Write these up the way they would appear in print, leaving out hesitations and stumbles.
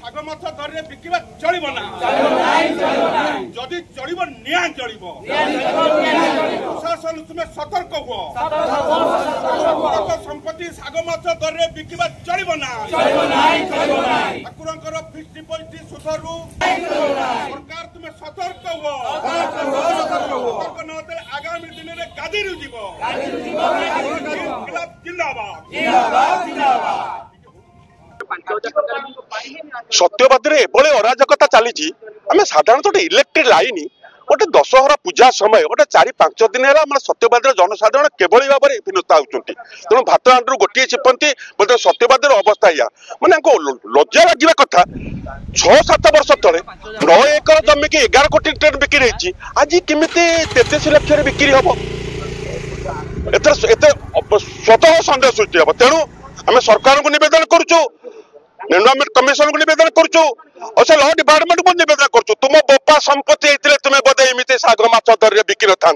ଶାଗ ମାଛ ଦରରେ ବିକିବା ଚଳିବ ନା ଯଦି ଚଳିବ ନିଆଁ ଚଳିବ ପ୍ରଶାସନ ତୁମେ ସତର୍କ ହୁଅ ସମ୍ପତ୍ତି ଶାଗ ମାଛ ଦରରେ ବିକିବା ଚଳିବ ନା ଠାକୁରଙ୍କର ଫିକ୍ସ ଡିପୋଜିଟ୍ ସୁଧରୁ ସରକାର ତୁମେ ସତର୍କ ହୁଅ ସତର୍କ ନହେଲେ ଆଗାମୀ ଦିନରେ ଗାଦିରୁ ଯିବ सत्यवादी एभली अराजकता चली आम साधारण इलेक्ट्रिक लाइन गोटे दशहरा पूजा समय गोटे 4-5 दिन है सत्यवादी जनसाधारण केवल भाव में भिन्नता होती तेणु भात हांडू गोटे छिपंती बोलते सत्यवादी अवस्था या माने लज्जा लगे कथा 6-7 वर्ष तले 9 एकर जमी की 11 कोटी ट्रेन बिक्री होती आज केमी 33 लाख बिक्री हम स्वतः सन्देह सृष्टि हम तेणु आम सरकार को निवेदन करुचु एनवायरनमेंट कमिशन को निवेदन करुचु और से लॉ डिपार्टमेंट को निवेदन करुचु तुम बोपा संपत्ति होते तुम्हें बोधे एमती शाग माछ दर बिक्री था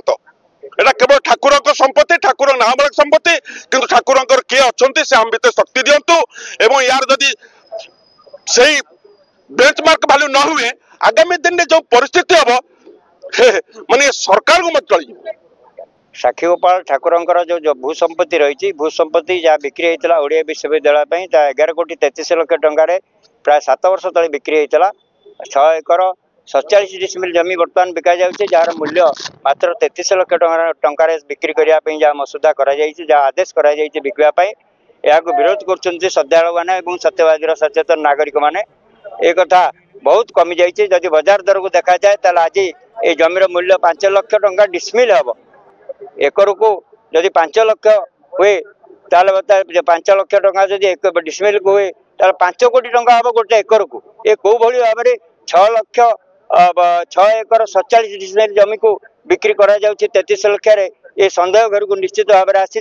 एटा केवल ठाकुर संपत्ति ठाकुर नाबालक संपत्ति किंतु ठाकुर किए अच्छा से आम भर शक्ति दिंतु एवं यार जदि से बेंचमार्क वैल्यू न हुए आगामी दिन में जो परिस्थिति हम माने सरकार को मत चल साक्षीगोपाल ठाकुर जो भूसंपत्ति रही भूसंपत्ति जहाँ बिक्री होता ओडिया विश्वविद्यालय 11 कोटी 33 लाख टकर प्राय 7 वर्ष तले बिक्री होता 6 एकर 47 डिसमिल जमी बर्तमान बिका जाउछे जार मूल्य मात्र 33 लाख टकर बिक्री करने जहाँ मसुदा जहाँ आदेश कर बिकवाई यहाँ विरोध कर श्रद्धालु मैंने सत्यवादी सचेतन नागरिक मैंने एक कथा बहुत कमी जाइए जदि बजार दर को देखा जाए आज ये जमीर मूल्य 5 लाख टका डिसमिल हम एकर को जदि 5 लाख हुए 5 लाख टका जदि एक डिसमिल को हुए 5 कोटी टका हम गोटे एकर को ये कौ भाई भाव में 6 एकर 47 डिसमिल जमी को बिक्री करा जाउछि 33 लाख ये संदेह घर को निश्चित भाव में आसी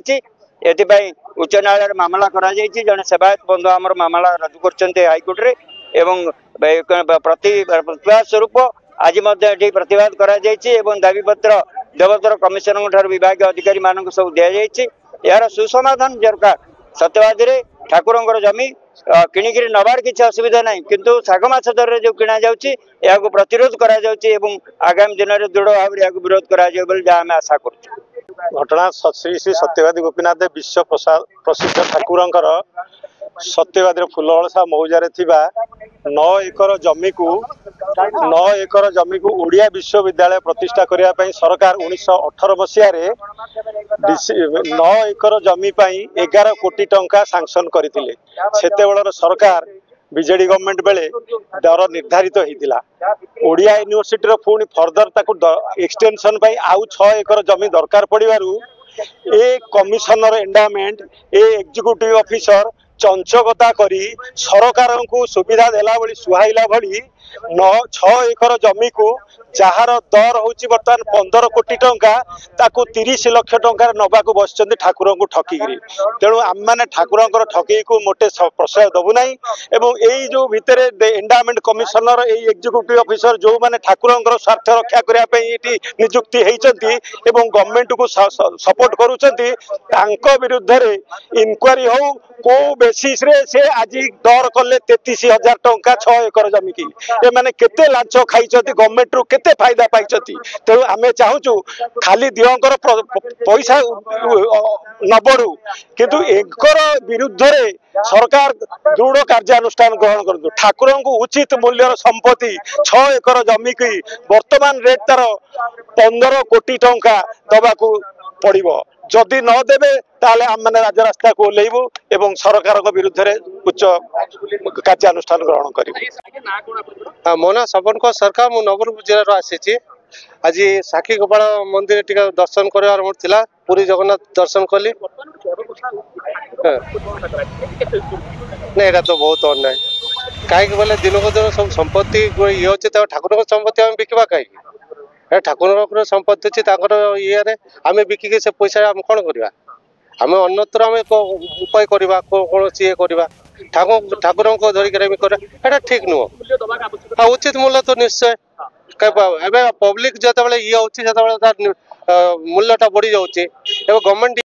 उच्च न्यायालय मामला करा जड़े सेवायत बंधु आमर मामला रजू कर हाइकोर्ट रे एवं प्रतिवाद स्वरूप आज प्रतिवाद करा दाबी पत्र देवोत्तर कमिशनर विभाग अधिकारी मान सब दि यार सुसमाधान दरकार सत्यवादी ठाकुर जमी किणिक नबार किसी असुविधा ना किंतु शाग माछ दर जो किणा जा प्रतिरोध करा आगामी दिन में दृढ़ भाव में विरोध करा आम आशा कर घटना श्री श्री सत्यवादी गोपीनाथ विश्व प्रसिद्ध ठाकुर सत्यवादी फुलसा मौजार 9 एकर जमी को ओडिया विश्वविद्यालय प्रतिष्ठा करने सरकार 1918 मसीह 9 एकर जमी 11 कोटी टंका सांक्शन करथिले सेतेबेलर सरकार बीजेडी गवर्नमेंट बेले दर निर्धारित होता ओडिया यूनिवर्सिटी पुणी फर्दर एक्सटेंशन आउ 6 एकर जमी दरकार पड़ू ए कमिशनर एंडामेंट ए एग्जीक्यूटिव ऑफिसर चंचकता करी सरकार को सुविधा देला भली सुहाइला भली 6 एकर जमी को जार दर हूँ बर्तमान 15 कोटी टंका ताकू 30 लाख टंका नवा को बस ठाकुर को ठकिकी तेणु आम मैंने ठाकुर ठकई को मोटे प्रश्रय दबुना यही जो भितर एंडामेंट कमिशनर एग्जीक्यूटिव ऑफिसर जो मैंने ठाकुर स्वार्थ रक्षा करने निजुक्ति होती गवर्नमेंट को सपोर्ट करुँच विरुद्ध इनक्वारी हो को बेसिस रे से आज दर कले 33,000 टंका 6 एकर जमी की एमाने केते लांच खाई गवर्नमेंट रु केते फायदा पाई तेणु आम चाहूँ खाली दिहंकर पैसा न बढ़ू किंतु एकर विरुद्ध रे सरकार दृढ़ कार्यानुष्ठान ग्रहण कर ठाकुर को उचित मूल्यर संपत्ति 6 एकर जमी की वर्तमान रेट तार 15 कोटी टंका दबा को पड़ो जदि न देवे ताले आम मैंने राजरास्ता को ओह्लैबू एवं सरकार विरुद्ध रे उच्च कार्यानुष्ठान ग्रहण कर मो ना सपन को सरकार मु नवरंगपुर जिला आसी आज साक्षी गोपाल मंदिर टिका दर्शन कर पुरी जगन्नाथ दर्शन कली ना यहाँ तो बहुत अन्याय कहीं बोले दिनक दिन सब संपत्ति ये अच्छे ठाकुर संपत्ति आम बिकवा कहीं ठाकुर संपत्ति अच्छी ये आम बिकिक से पैसा आम कौन करवा आम अन्यत्र आम उपाय करवा कौन ये करवा ठाकुर को धरिक ठीक नुह उचित मूल्य तो निश्चय पब्लिक जो ये मूल्यटा बढ़ी जाऊँगी गवर्नमेंट